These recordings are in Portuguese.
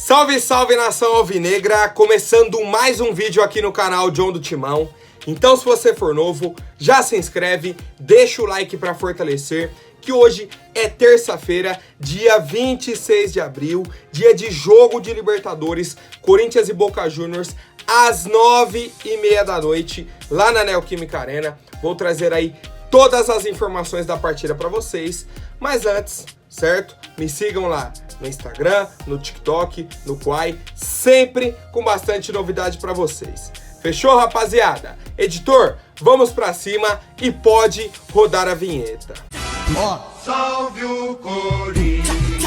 Salve, salve, nação alvinegra! Começando mais um vídeo aqui no canal John do Timão. Então, se você for novo, já se inscreve, deixa o like para fortalecer, que hoje é terça-feira, dia 26 de abril, dia de jogo de Libertadores, Corinthians e Boca Juniors, às 9h30 da noite, lá na Neoquímica Arena. Vou trazer aí todas as informações da partida para vocês, mas antes, certo? Me sigam lá no Instagram, no TikTok, no Quai, sempre com bastante novidade para vocês. Fechou, rapaziada? Editor, vamos pra cima e pode rodar a vinheta. Salve o Corinthians!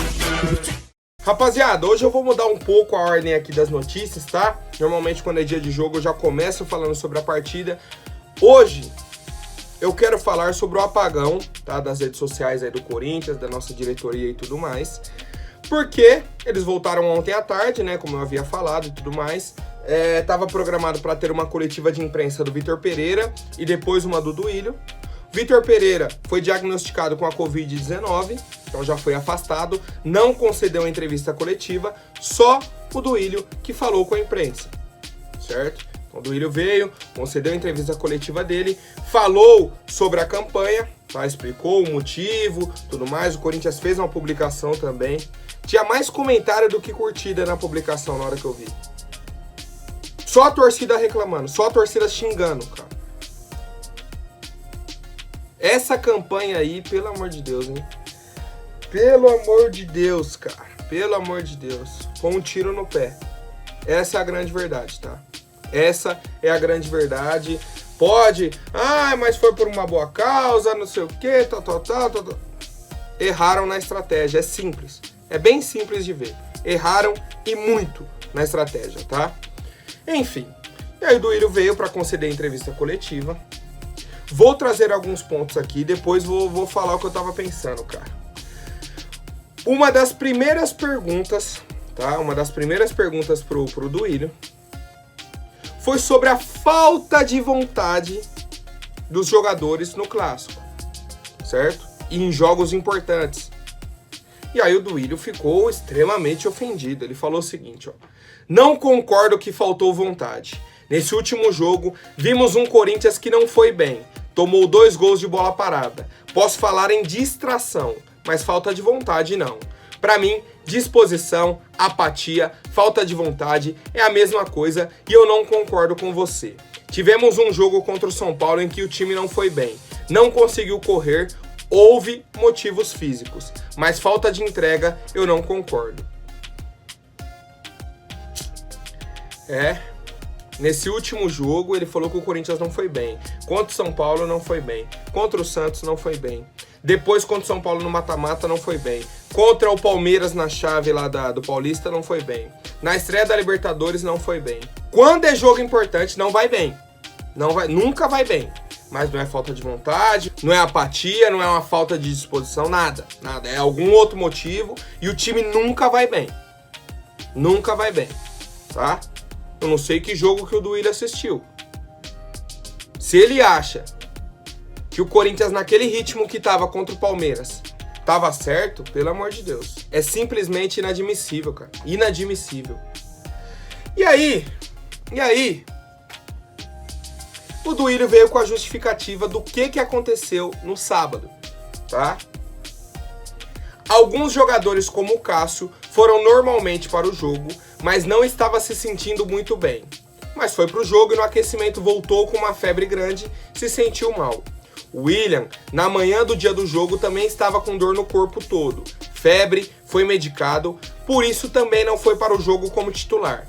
Rapaziada, hoje eu vou mudar um pouco a ordem aqui das notícias, tá? Normalmente quando é dia de jogo eu já começo falando sobre a partida. Hoje eu quero falar sobre o apagão, tá? Das redes sociais aí do Corinthians, da nossa diretoria e tudo mais. Porque eles voltaram ontem à tarde, né? Como eu havia falado e tudo mais. Tava programado para ter uma coletiva de imprensa do Vitor Pereira e depois uma do Duílio. Vitor Pereira foi diagnosticado com a Covid-19, então já foi afastado, não concedeu a entrevista coletiva, só o Duílio que falou com a imprensa, certo? Então o Duílio veio, concedeu a entrevista coletiva dele, falou sobre a campanha, tá? Explicou o motivo, tudo mais. O Corinthians fez uma publicação também. Tinha mais comentário do que curtida na publicação na hora que eu vi. Só a torcida reclamando, só a torcida xingando, cara. Essa campanha aí, pelo amor de Deus, hein? Pelo amor de Deus, cara. Pelo amor de Deus. Com um tiro no pé. Essa é a grande verdade, tá? Essa é a grande verdade. Pode... mas foi por uma boa causa, não sei o quê, tal. Erraram na estratégia, é simples. É bem simples de ver. Erraram e muito na estratégia, tá? Enfim. E aí o Duílio veio para conceder a entrevista coletiva. Vou trazer alguns pontos aqui, depois vou falar o que eu tava pensando, cara. Uma das primeiras perguntas, tá? Uma das primeiras perguntas pro Duílio foi sobre a falta de vontade dos jogadores no clássico, certo? E em jogos importantes. E aí o Duílio ficou extremamente ofendido. Ele falou o seguinte, ó: não concordo que faltou vontade. Nesse último jogo, vimos um Corinthians que não foi bem. Tomou 2 gols de bola parada. Posso falar em distração, mas falta de vontade não. Para mim, disposição, apatia, falta de vontade é a mesma coisa e eu não concordo com você. Tivemos um jogo contra o São Paulo em que o time não foi bem. Não conseguiu correr, houve motivos físicos, mas falta de entrega eu não concordo. Nesse último jogo, ele falou que o Corinthians não foi bem. Contra o São Paulo, não foi bem. Contra o Santos, não foi bem. Depois, contra o São Paulo no mata-mata, não foi bem. Contra o Palmeiras na chave lá do Paulista, não foi bem. Na estreia da Libertadores, não foi bem. Quando é jogo importante, não vai bem. Nunca vai bem. Mas não é falta de vontade, não é apatia, não é uma falta de disposição, nada. É algum outro motivo e o time nunca vai bem. Nunca vai bem, tá? Eu não sei que jogo que o Duílio assistiu. Se ele acha que o Corinthians, naquele ritmo que tava contra o Palmeiras, tava certo, pelo amor de Deus. É simplesmente inadmissível, cara. Inadmissível. E aí, o Duílio veio com a justificativa do que aconteceu no sábado, tá? Alguns jogadores, como o Cássio, foram normalmente para o jogo, mas não estava se sentindo muito bem. Mas foi para o jogo e no aquecimento voltou com uma febre grande, se sentiu mal. O William, na manhã do dia do jogo, também estava com dor no corpo todo. Febre, foi medicado, por isso também não foi para o jogo como titular.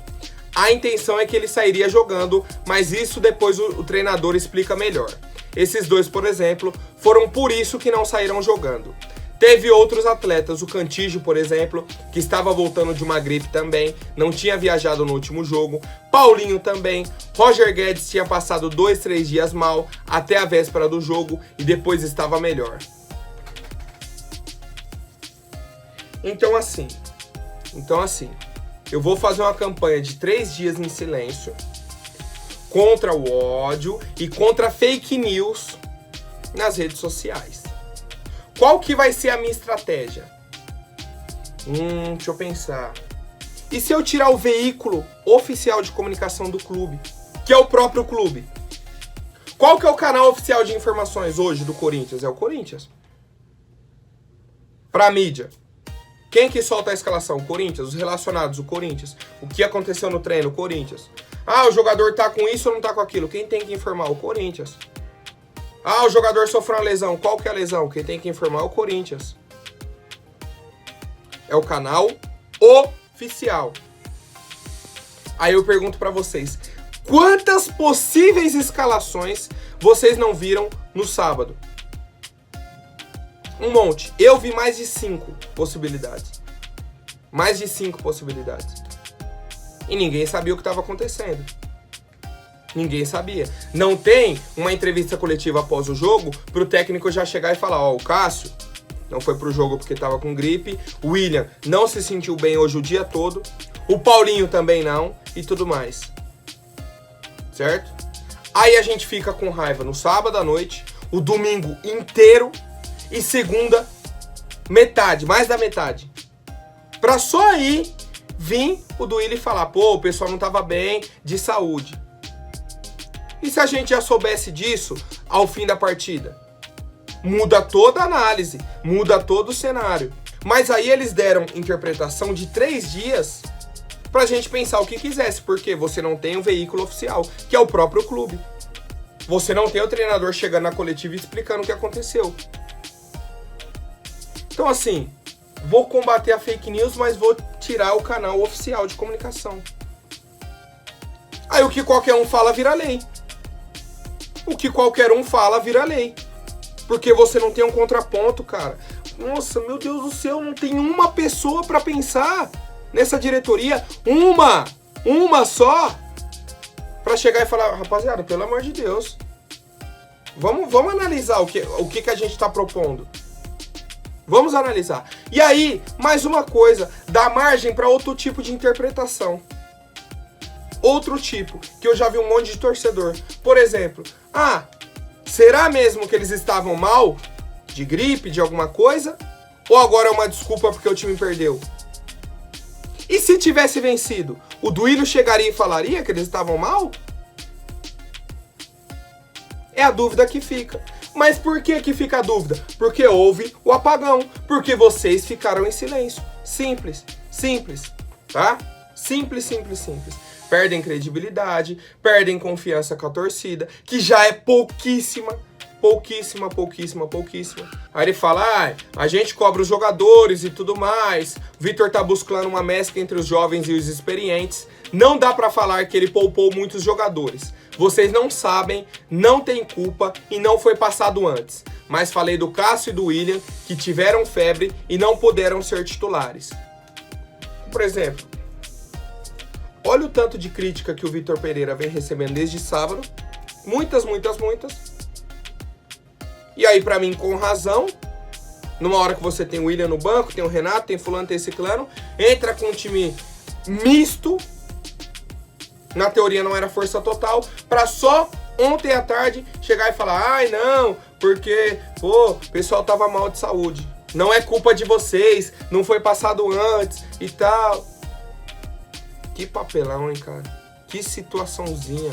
A intenção é que ele sairia jogando, mas isso depois o treinador explica melhor. Esses dois, por exemplo, foram por isso que não saíram jogando. Teve outros atletas, o Cantígio, por exemplo, que estava voltando de uma gripe também, não tinha viajado no último jogo. Paulinho também. Roger Guedes tinha passado 2, 3 dias mal, até a véspera do jogo, e depois estava melhor. Então assim, eu vou fazer uma campanha de 3 dias em silêncio contra o ódio e contra fake news nas redes sociais. Qual que vai ser a minha estratégia? Deixa eu pensar. E se eu tirar o veículo oficial de comunicação do clube, que é o próprio clube? Qual que é o canal oficial de informações hoje do Corinthians? É o Corinthians. Pra mídia. Quem que solta a escalação? O Corinthians. Os relacionados, o Corinthians. O que aconteceu no treino? O Corinthians. Ah, o jogador tá com isso ou não tá com aquilo? Quem tem que informar? O Corinthians. Ah, o jogador sofreu uma lesão. Qual que é a lesão? Quem tem que informar? O Corinthians. É o canal oficial. Aí eu pergunto pra vocês, quantas possíveis escalações vocês não viram no sábado? Um monte. Eu vi mais de 5 possibilidades. Mais de 5 possibilidades. E ninguém sabia o que estava acontecendo. Ninguém sabia. Não tem uma entrevista coletiva após o jogo pro técnico já chegar e falar, ó, o Cássio não foi pro jogo porque tava com gripe, o William não se sentiu bem hoje o dia todo, o Paulinho também não, e tudo mais. Certo? Aí a gente fica com raiva no sábado à noite, o domingo inteiro e segunda metade, mais da metade. Pra só aí vir o Duílio e falar, pô, o pessoal não tava bem de saúde. E se a gente já soubesse disso ao fim da partida? Muda toda a análise, muda todo o cenário. Mas aí eles deram interpretação de 3 dias pra gente pensar o que quisesse, porque você não tem um veículo oficial, que é o próprio clube. Você não tem o treinador chegando na coletiva e explicando o que aconteceu. Então assim, vou combater a fake news, mas vou tirar o canal oficial de comunicação. Aí o que qualquer um fala vira lei. O que qualquer um fala vira lei. Porque você não tem um contraponto, cara. Nossa, meu Deus do céu, não tem uma pessoa pra pensar nessa diretoria. Uma só. Pra chegar e falar, rapaziada, pelo amor de Deus. Vamos analisar o que a gente tá propondo. Vamos analisar. E aí, mais uma coisa, dá margem pra outro tipo de interpretação. Outro tipo, que eu já vi um monte de torcedor. Por exemplo, será mesmo que eles estavam mal? De gripe, de alguma coisa? Ou agora é uma desculpa porque o time perdeu? E se tivesse vencido, o Duílio chegaria e falaria que eles estavam mal? É a dúvida que fica. Mas por que fica a dúvida? Porque houve o apagão. Porque vocês ficaram em silêncio. Simples, tá? Simples. Perdem credibilidade, perdem confiança com a torcida, que já é pouquíssima. Aí ele fala, a gente cobra os jogadores e tudo mais. O Vitor tá buscando uma mescla entre os jovens e os experientes. Não dá pra falar que ele poupou muitos jogadores. Vocês não sabem, não tem culpa e não foi passado antes. Mas falei do Cássio e do William, que tiveram febre e não puderam ser titulares. Por exemplo, olha o tanto de crítica que o Vitor Pereira vem recebendo desde sábado. Muitas. E aí, pra mim, com razão, numa hora que você tem o William no banco, tem o Renato, tem fulano, tem ciclano, entra com um time misto, na teoria não era força total, pra só ontem à tarde chegar e falar, não, porque, o pessoal tava mal de saúde. Não é culpa de vocês, não foi passado antes e tal. Que papelão, hein, cara? Que situaçãozinha.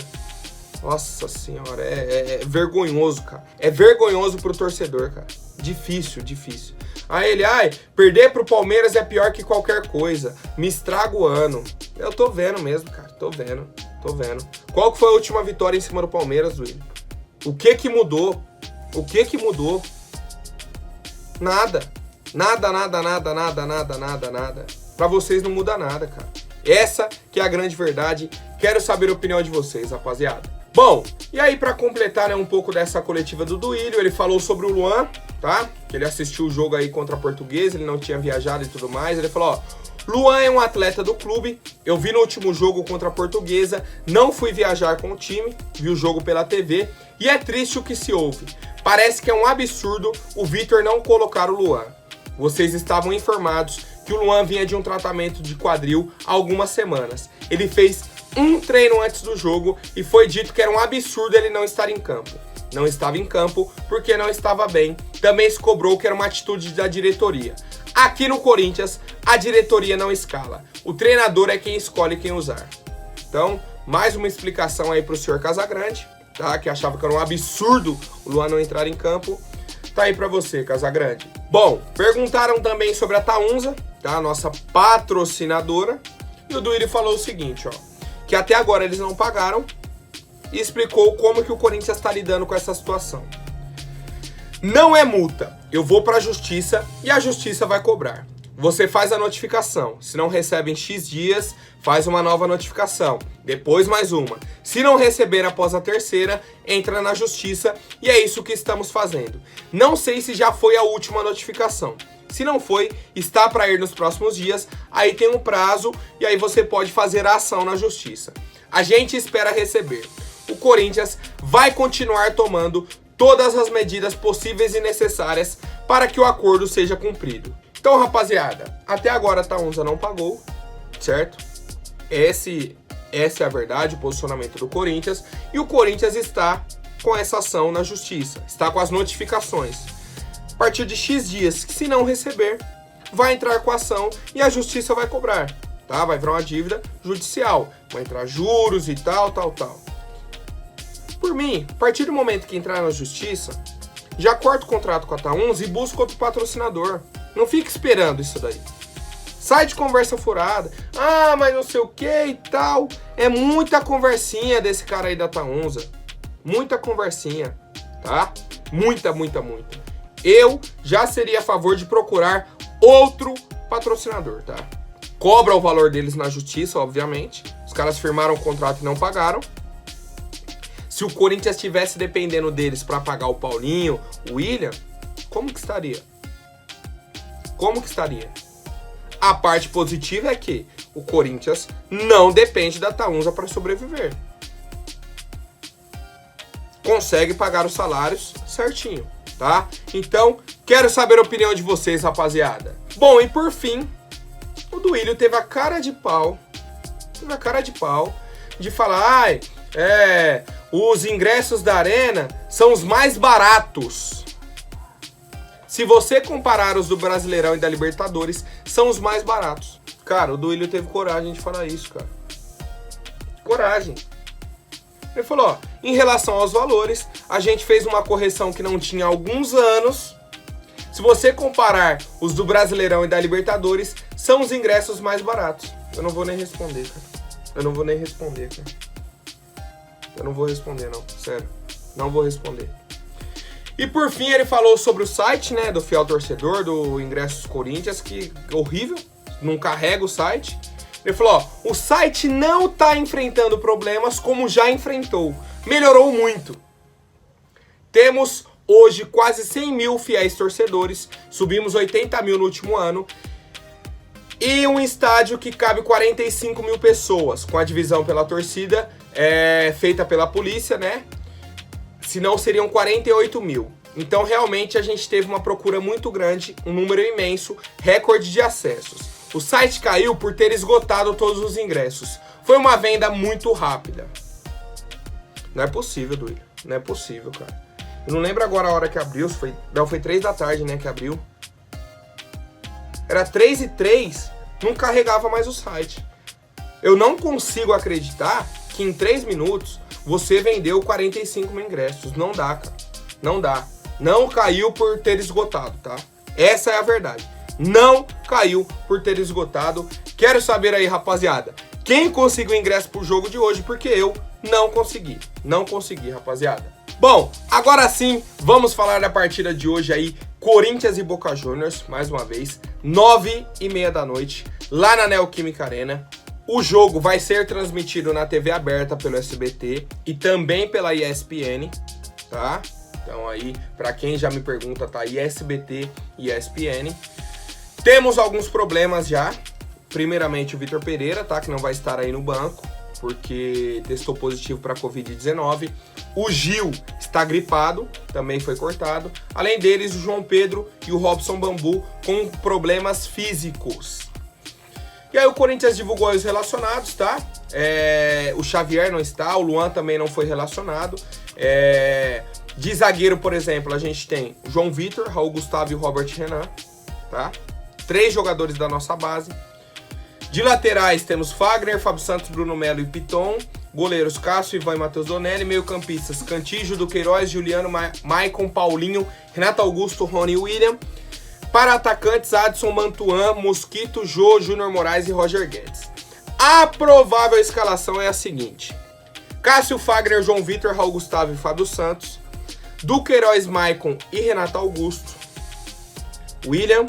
Nossa senhora, é vergonhoso, cara. É vergonhoso pro torcedor, cara. Difícil. Aí ele, perder pro Palmeiras é pior que qualquer coisa. Me estraga o ano. Eu tô vendo mesmo, cara. Tô vendo. Qual que foi a última vitória em cima do Palmeiras, William? O que mudou? Nada. Nada. Pra vocês não muda nada, cara. Essa que é a grande verdade. Quero saber a opinião de vocês, rapaziada. Bom, e aí pra completar, né, um pouco dessa coletiva do Duílio, ele falou sobre o Luan, tá? Que ele assistiu o jogo aí contra a Portuguesa, ele não tinha viajado e tudo mais. Ele falou, Luan é um atleta do clube, eu vi no último jogo contra a Portuguesa, não fui viajar com o time, vi o jogo pela TV, e é triste o que se ouve. Parece que é um absurdo o Vitor não colocar o Luan. Vocês estavam informados que o Luan vinha de um tratamento de quadril há algumas semanas. Ele fez um treino antes do jogo e foi dito que era um absurdo ele não estar em campo. Não estava em campo porque não estava bem. Também se cobrou que era uma atitude da diretoria. Aqui no Corinthians, a diretoria não escala. O treinador é quem escolhe quem usar. Então, mais uma explicação aí pro senhor Casagrande, tá? Que achava que era um absurdo o Luan não entrar em campo. Tá aí pra você, Casagrande. Bom, perguntaram também sobre a Taunza, tá? Nossa patrocinadora. E o Duílio falou o seguinte, ó. Que até agora eles não pagaram. E explicou como que o Corinthians está lidando com essa situação. Não é multa. Eu vou pra justiça e a justiça vai cobrar. Você faz a notificação. Se não recebe em X dias, faz uma nova notificação. Depois mais uma. Se não receber após a terceira, entra na justiça e é isso que estamos fazendo. Não sei se já foi a última notificação. Se não foi, está para ir nos próximos dias. Aí tem um prazo e aí você pode fazer a ação na justiça. A gente espera receber. O Corinthians vai continuar tomando todas as medidas possíveis e necessárias para que o acordo seja cumprido. Então, rapaziada, até agora a Taunza não pagou, certo? Essa é a verdade, o posicionamento do Corinthians. E o Corinthians está com essa ação na justiça, está com as notificações. A partir de X dias, se não receber, vai entrar com a ação e a justiça vai cobrar, tá? Vai virar uma dívida judicial, vai entrar juros e tal. Por mim, a partir do momento que entrar na justiça, já corta o contrato com a Taunza e busca outro patrocinador. Não fica esperando isso daí. Sai de conversa furada. Ah, mas não sei o que e tal. É muita conversinha desse cara aí da Taunza. Muita conversinha, tá? Muita. Eu já seria a favor de procurar outro patrocinador, tá? Cobra o valor deles na justiça, obviamente. Os caras firmaram o contrato e não pagaram. Se o Corinthians estivesse dependendo deles para pagar o Paulinho, o William, como que estaria? A parte positiva é que o Corinthians não depende da Taunza para sobreviver. Consegue pagar os salários certinho, tá? Então, quero saber a opinião de vocês, rapaziada. Bom, e por fim, o Duílio teve a cara de pau de falar, os ingressos da Arena são os mais baratos. Se você comparar os do Brasileirão e da Libertadores, são os mais baratos. Cara, o Duílio teve coragem de falar isso, cara. Coragem. Ele falou, ó, em relação aos valores, a gente fez uma correção que não tinha há alguns anos. Se você comparar os do Brasileirão e da Libertadores, são os ingressos mais baratos. Eu não vou nem responder, cara. Eu não vou responder, não. Sério. Não vou responder. E por fim ele falou sobre o site, né, do Fiel Torcedor, do Ingressos Corinthians, que é horrível, não carrega o site. Ele falou, ó, o site não tá enfrentando problemas como já enfrentou, melhorou muito. Temos hoje quase 100 mil fiéis torcedores, subimos 80 mil no último ano, e um estádio que cabe 45 mil pessoas, com a divisão pela torcida, feita pela polícia, né? Senão seriam 48 mil. Então, realmente, a gente teve uma procura muito grande, um número imenso, recorde de acessos. O site caiu por ter esgotado todos os ingressos. Foi uma venda muito rápida. Não é possível, Duílio. Não é possível, cara. Eu não lembro agora a hora que abriu. Foi 3 da tarde, né, que abriu. Era 3h03, não carregava mais o site. Eu não consigo acreditar que em 3 minutos você vendeu 45 mil ingressos. Não dá, cara. Não dá. Não caiu por ter esgotado, tá? Essa é a verdade. Não caiu por ter esgotado. Quero saber aí, rapaziada, quem conseguiu ingresso pro jogo de hoje, porque eu não consegui. Não consegui, rapaziada. Bom, agora sim, vamos falar da partida de hoje aí. Corinthians e Boca Juniors, mais uma vez, 9h30 da noite, lá na Neoquímica Arena. O jogo vai ser transmitido na TV aberta pelo SBT e também pela ESPN, tá? Então aí, pra quem já me pergunta, tá aí SBT e ESPN. Temos alguns problemas já. Primeiramente o Vitor Pereira, tá? Que não vai estar aí no banco, porque testou positivo para Covid-19. O Gil está gripado, também foi cortado. Além deles, o João Pedro e o Robson Bambu com problemas físicos. E aí o Corinthians divulgou os relacionados, tá? O Xavier não está, o Luan também não foi relacionado. De zagueiro, por exemplo, a gente tem o João Vitor, Raul Gustavo e o Robert Renan, tá? 3 jogadores da nossa base. De laterais temos Fagner, Fábio Santos, Bruno Melo e Piton. Goleiros Cássio, Ivan e Matheus Donelli. Meio campistas Cantígio, Duqueiroz, Juliano, Maicon, Paulinho, Renato Augusto, Rony e William. Para atacantes, Adson, Mantuan, Mosquito, Jô, Júnior Moraes e Roger Guedes. A provável escalação é a seguinte: Cássio, Fagner, João Vitor, Raul Gustavo e Fábio Santos. Duqueiroz, Maicon e Renato Augusto. William,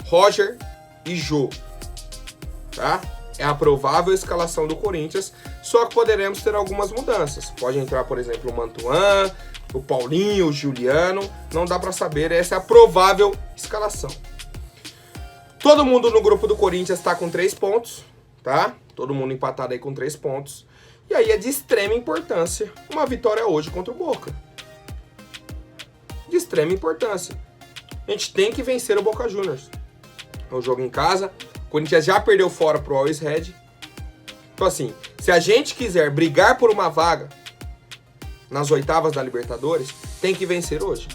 Roger e Jô. Tá? É a provável escalação do Corinthians, só que poderemos ter algumas mudanças. Pode entrar, por exemplo, o Mantuan, o Paulinho, o Juliano, não dá pra saber, essa é a provável escalação. Todo mundo no grupo do Corinthians tá com 3 pontos, tá? Todo mundo empatado aí com 3 pontos. E aí é de extrema importância uma vitória hoje contra o Boca. De extrema importância. A gente tem que vencer o Boca Juniors. É um jogo em casa. O Corinthians já perdeu fora pro Always Red. Então assim, se a gente quiser brigar por uma vaga nas oitavas da Libertadores, tem que vencer hoje.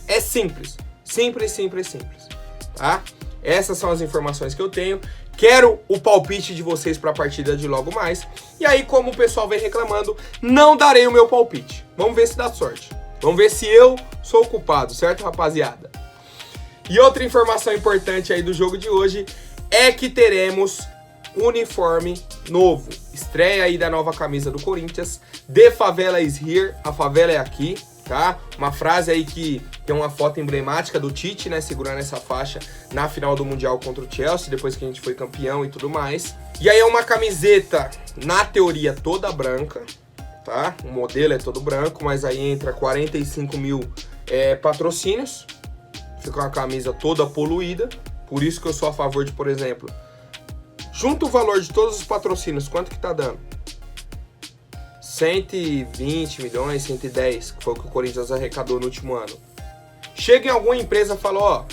É simples. Simples, simples, simples. Tá? Essas são as informações que eu tenho. Quero o palpite de vocês para a partida de logo mais. E aí, como o pessoal vem reclamando, não darei o meu palpite. Vamos ver se dá sorte. Vamos ver se eu sou o culpado, certo, rapaziada? E outra informação importante aí do jogo de hoje é que teremos uniforme novo. Estreia aí da nova camisa do Corinthians. The favela is here. A favela é aqui, tá? Uma frase aí que tem uma foto emblemática do Tite, né? Segurando essa faixa na final do Mundial contra o Chelsea, depois que a gente foi campeão e tudo mais. E aí é uma camiseta, na teoria, toda branca, tá? O modelo é todo branco, mas aí entra 45 mil patrocínios. Fica uma camisa toda poluída. Por isso que eu sou a favor de, por exemplo, junta o valor de todos os patrocínios, quanto que tá dando? 120 milhões, 110, que foi o que o Corinthians arrecadou no último ano. Chega em alguma empresa e fala, ó,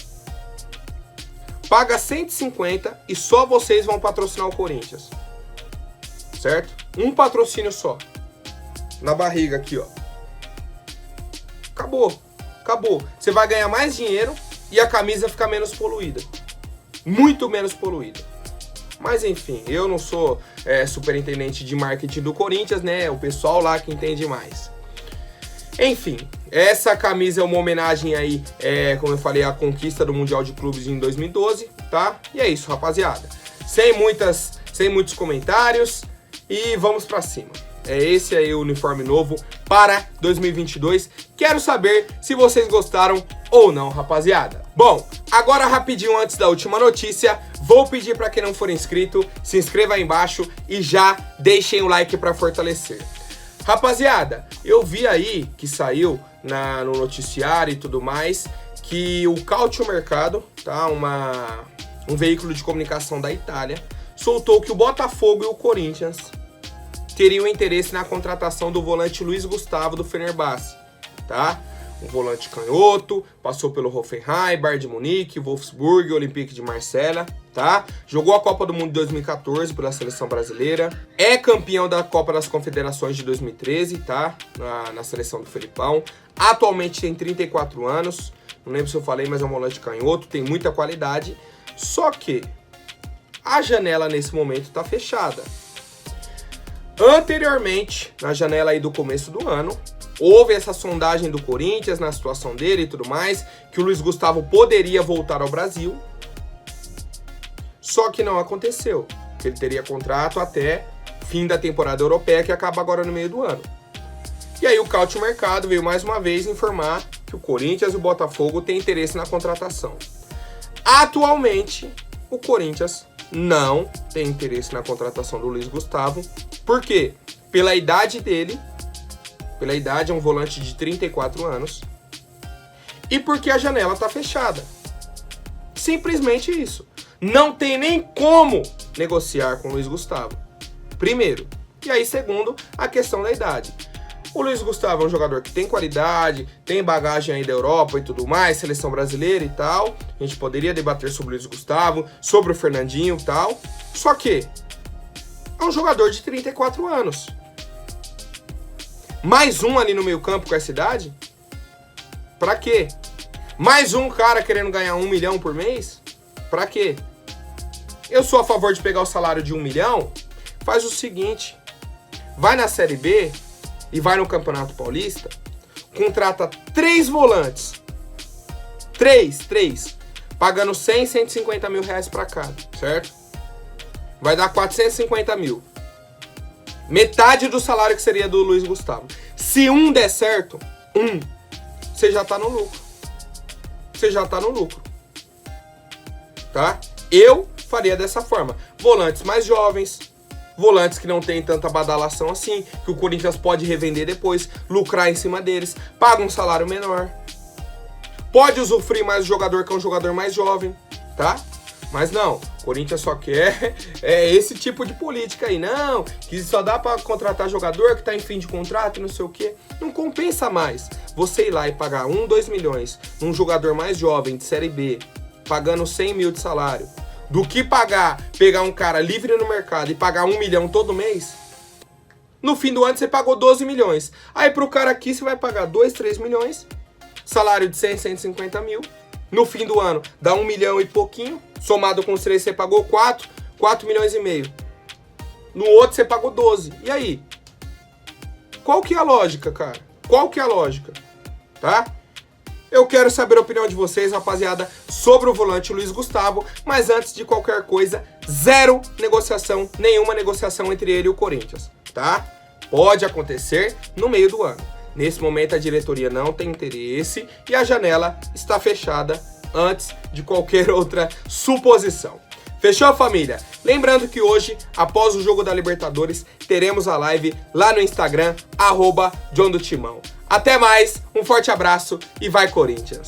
paga 150 e só vocês vão patrocinar o Corinthians. Certo? Um patrocínio só. Na barriga aqui, ó. Acabou. Acabou. Você vai ganhar mais dinheiro e a camisa fica menos poluída. Muito menos poluída. Mas enfim, eu não sou superintendente de marketing do Corinthians, né? O pessoal lá que entende mais. Enfim, essa camisa é uma homenagem aí, como eu falei, à conquista do Mundial de Clubes em 2012, tá? E é isso, rapaziada. Sem muitos comentários e vamos pra cima. É esse aí o uniforme novo para 2022. Quero saber se vocês gostaram ou não, rapaziada. Bom, agora rapidinho antes da última notícia, vou pedir para quem não for inscrito, se inscreva aí embaixo e já deixem o like para fortalecer. Rapaziada, eu vi aí que saiu no noticiário e tudo mais que o Calcio Mercado, tá, um veículo de comunicação da Itália, soltou que o Botafogo e o Corinthians teriam interesse na contratação do volante Luiz Gustavo do Fenerbahçe, tá? Um volante canhoto, passou pelo Hoffenheim, Bayern de Munique, Wolfsburg, Olympique de Marselha, tá? Jogou a Copa do Mundo de 2014 pela seleção brasileira, é campeão da Copa das Confederações de 2013, tá? Na seleção do Felipão. Atualmente tem 34 anos, não lembro se eu falei, mas é um volante canhoto, tem muita qualidade. Só que a janela nesse momento tá fechada. Anteriormente, na janela aí do começo do ano, houve essa sondagem do Corinthians na situação dele e tudo mais, que o Luiz Gustavo poderia voltar ao Brasil, só que não aconteceu, que ele teria contrato até fim da temporada europeia, que acaba agora no meio do ano. E aí o Calcio Mercado veio mais uma vez informar que o Corinthians e o Botafogo têm interesse na contratação. Atualmente, o Corinthians não tem interesse na contratação do Luiz Gustavo. Por quê? Pela idade dele, é um volante de 34 anos, e porque a janela está fechada. Simplesmente isso. Não tem nem como negociar com o Luiz Gustavo. Primeiro. E aí, segundo, a questão da idade. O Luiz Gustavo é um jogador que tem qualidade, tem bagagem aí da Europa e tudo mais, seleção brasileira e tal. A gente poderia debater sobre o Luiz Gustavo, sobre o Fernandinho e tal. Só que é um jogador de 34 anos. Mais um ali no meio campo com essa idade? Pra quê? Mais um cara querendo ganhar 1 milhão por mês? Pra quê? Eu sou a favor de pegar o salário de 1 milhão, faz o seguinte, vai na Série B e vai no Campeonato Paulista, contrata 3 volantes, 3, pagando 100, 150 mil reais pra cada, certo? Vai dar 450 mil. Metade do salário que seria do Luiz Gustavo. Se um der certo, você já tá no lucro. Você já tá no lucro. Tá? Eu faria dessa forma. Volantes mais jovens, volantes que não tem tanta badalação assim, que o Corinthians pode revender depois, lucrar em cima deles, paga um salário menor. Pode usufruir mais o jogador que é um jogador mais jovem, tá? Mas não, o Corinthians só quer esse tipo de política aí. Não, que só dá pra contratar jogador que tá em fim de contrato e não sei o quê. Não compensa mais você ir lá e pagar 2 milhões num jogador mais jovem de Série B, pagando 100 mil de salário, do que pegar um cara livre no mercado e pagar 1 milhão todo mês. No fim do ano você pagou 12 milhões. Aí pro cara aqui você vai pagar 2, 3 milhões, salário de 100, 150 mil. No fim do ano dá 1 milhão e pouquinho. Somado com os 3 você pagou 4 milhões e meio. No outro você pagou 12. E aí? Qual que é a lógica, cara? Qual que é a lógica? Tá? Eu quero saber a opinião de vocês, rapaziada, sobre o volante Luiz Gustavo. Mas antes de qualquer coisa, zero negociação, nenhuma negociação entre ele e o Corinthians, tá? Pode acontecer no meio do ano. Nesse momento a diretoria não tem interesse e a janela está fechada antes de qualquer outra suposição. Fechou, família? Lembrando que hoje, após o jogo da Libertadores, teremos a live lá no Instagram, @JohnDoTimão. Até mais, um forte abraço e vai Corinthians!